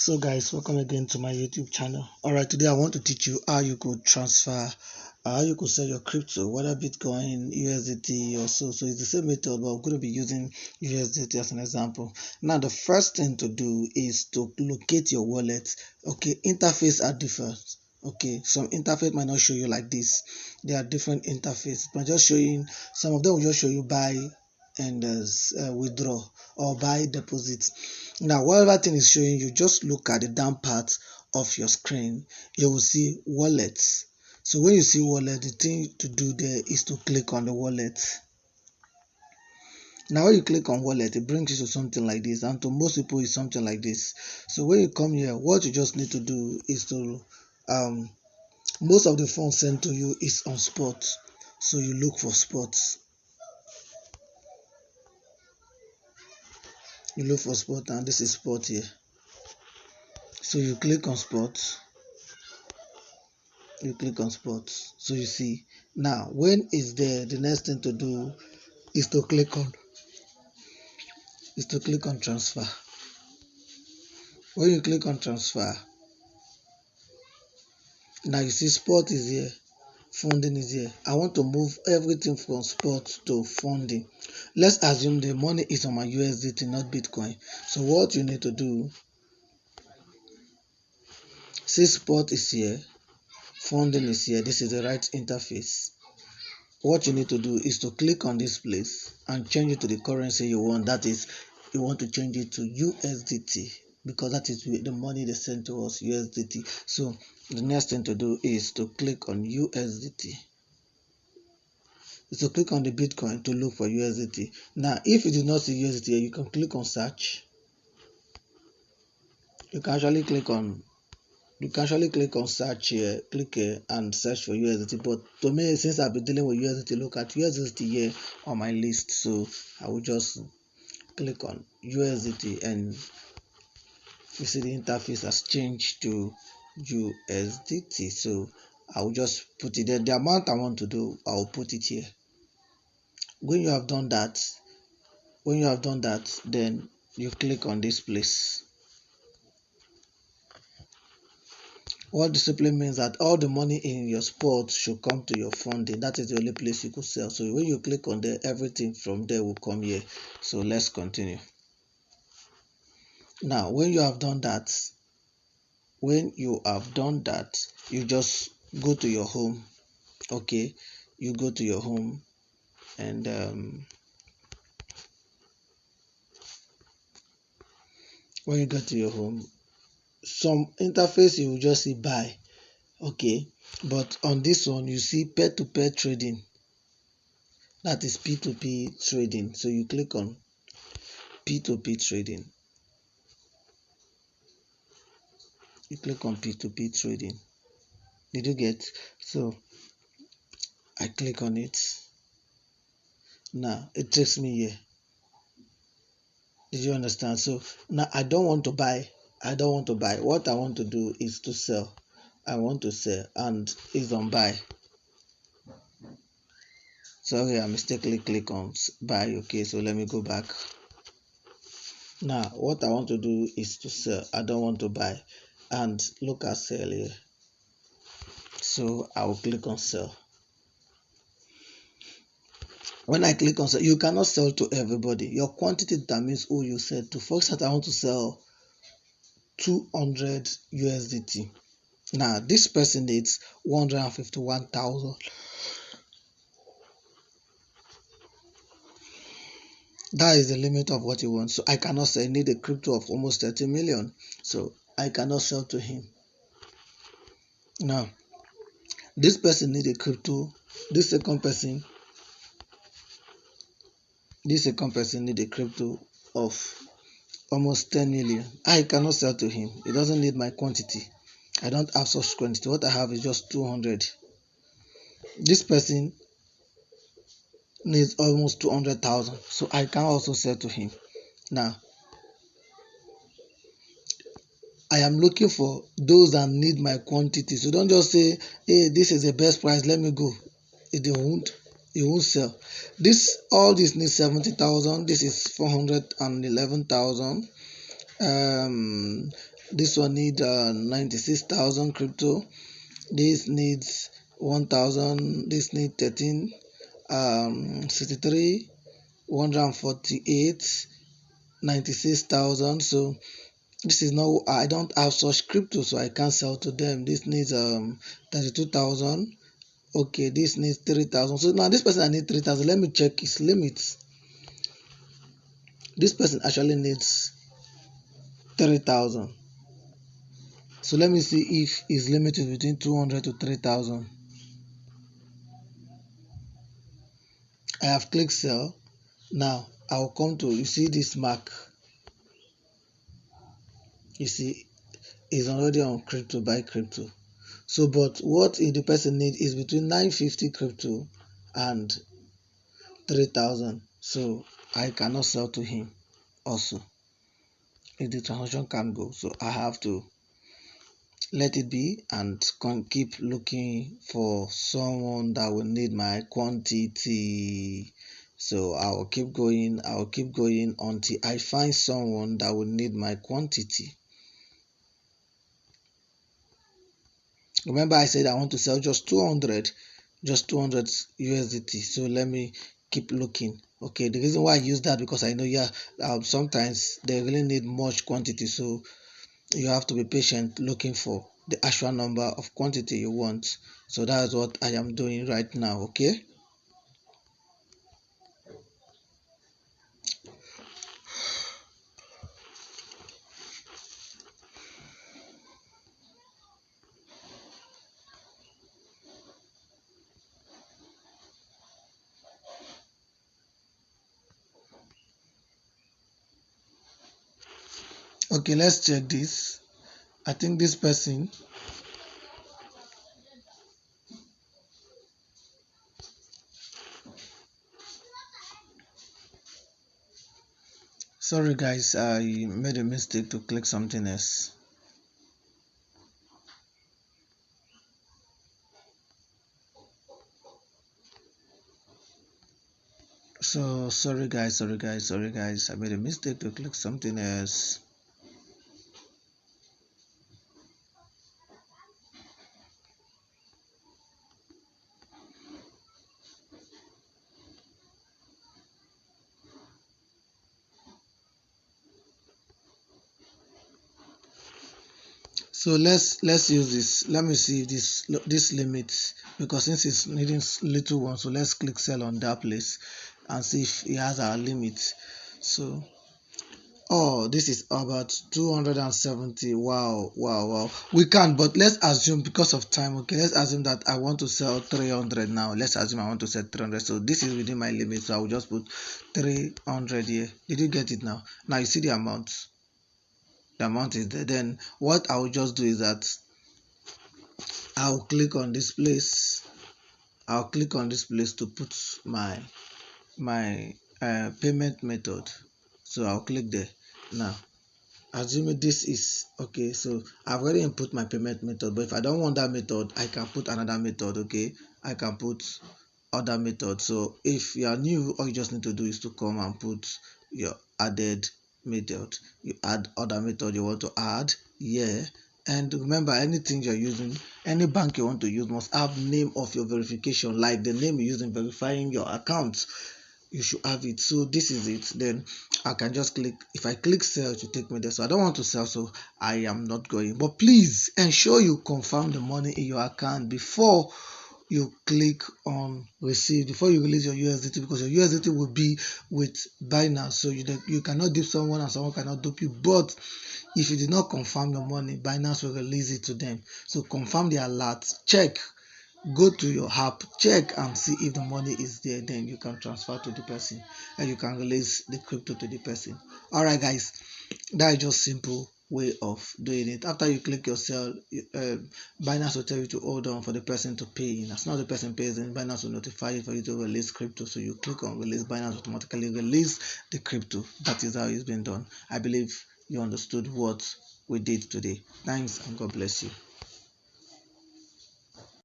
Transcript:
So guys, welcome again to my YouTube channel. Alright, today I want to teach you how you could transfer, how you could sell your crypto, whether Bitcoin, USDT or so. So it's the same method, but I'm going to be using USDT as an example. Now the first thing to do is to locate your wallet. Okay, interface are different. Okay, some interface might not show you like this. There are different interfaces, but just showing, some of them will just show you buy and withdraw or buy deposit. Now whatever thing is showing you, just look at the down part of your screen. You will see wallets. So when you see wallet, the thing to do there is to click on the wallet. Now when you click on wallet, it brings you to something like this, and to most people it's something like this. So when you come here, what you just need to do is to most of the funds sent to you is on spot, so you look for spots. You look for spot, and this is spot here. So you click on spot. You click on spots, so you see. Now when it's there, the next thing to do is to click on transfer. When you click on transfer, now you see spot is here, funding is here. I want to move everything from spot to funding. Let's assume the money is on my USDT, not Bitcoin. So what you need to do, see spot is here, funding is here. This is the right interface. What you need to do is to click on this place and change it to the currency you want. That is, you want to change it to USDT, because that is the money they send to us, USDT. So the next thing to do is to click on USDT. So click on the Bitcoin to look for USDT. Now if you do not see USDT, you can click on search. You can actually click on search here, click here and search for USDT. But to me, since I've been dealing with USDT, look at USDT here on my list. So I will just click on USDT, and you see the interface has changed to USDT. So I will just put it there. The amount I want to do, I will put it here. When you have done that, then you click on this place. What discipline means that all the money in your spot should come to your funding. That is the only place you could sell. So when you click on there, everything from there will come here. So let's continue. Now when you have done that, you just go to your home. Okay, you go to your home, and when you go to your home, some interface you will just see buy. Okay, but on this one you see peer-to-peer trading. That is P2P trading. So you click on P2P trading. You click on P2P trading. Did you get? So I click on it. Now it takes me here. Did you understand? So now I don't want to buy. What I want to do is to sell. I want to sell, and it's on buy. Sorry, I mistakenly click on buy. Okay, so let me go back. Now what I want to do is to sell. I don't want to buy, and look at sell here. So I will click on sell. When I click on sell, you cannot sell to everybody. Your quantity determines who you sell to. For example, I want to sell 200 USDT. Now this person needs 151,000. That is the limit of what he wants. So I cannot sell. I need a crypto of almost 30 million. So I cannot sell to him. Now this person needs a crypto. This second person needs a crypto of almost 10 million. I cannot sell to him. He doesn't need my quantity. I don't have such quantity. What I have is just 200. This person needs almost 200,000. So I can also sell to him. Now I am looking for those that need my quantity. So don't just say, hey, this is the best price, let me go. It won't sell. All this needs 70,000. This is 411,000. This one need 96,000 crypto. This needs 1,000. This need 13, 63, 148, 96,000. So this is not, I don't have such crypto, so I can't sell to them. This needs 32,000. Okay, this needs 3,000. So now this person I need 3,000. Let me check his limits. This person actually needs 3,000. So let me see if his limit is between 200 to 3,000. I have clicked sell. Now I'll come to, you see this mark, you see is already on crypto, buy crypto. So but what if the person need is between 950 crypto and 3,000, so I cannot sell to him also if the transaction can't go. So I have to let it be and keep looking for someone that will need my quantity. So I'll keep going until I find someone that will need my quantity. Remember I said I want to sell just 200 USDT. So let me keep looking. Okay, the reason why I use that because I know, yeah, sometimes they really need much quantity, so you have to be patient looking for the actual number of quantity you want. So that's what I am doing right now. Okay, okay, let's check this. I think this person, sorry guys, I made a mistake to click something else. So sorry guys, I made a mistake to click something else. So let's use this. Let me see if this limits, because since it's needing little one, so let's click sell on that place and see if it has our limit. So oh, this is about 270. Wow. We can, but let's assume because of time. Okay, let's assume that I want to sell 300 now. Let's assume I want to sell 300. So this is within my limit. So I will just put 300 here. Did you get it now? Now you see the amount. The amount is there. Then what I will just do is that I'll click on this place. I'll click on this place to put my payment method. So I'll click there. Now assuming this is okay, so I've already input my payment method, but if I don't want that method, I can put another method. Okay, I can put other method. So if you are new, all you just need to do is to come and put your added method. You add other method you want to add, yeah. And remember, anything you're using, any bank you want to use must have name of your verification, like the name you use in verifying your account. You should have it. So this is it. Then I can just click, if I click sell, to take me there. So I don't want to sell, so I am not going. But please ensure you confirm the money in your account before you click on receive, before you release your USDT, because your USDT will be with Binance. So you cannot dip someone and someone cannot dupe you. But if you did not confirm your money, Binance will release it to them. So confirm the alert, check, go to your app, check and see if the money is there. Then you can transfer to the person and you can release the crypto to the person. All right guys, that is just simple way of doing it. After you click your sell, Binance will tell you to hold on for the person to pay in. As soon as the person pays in, Binance will notify you for you to release crypto. So you click on release, Binance automatically release the crypto. That is how it's been done. I believe you understood what we did today. Thanks and God bless you.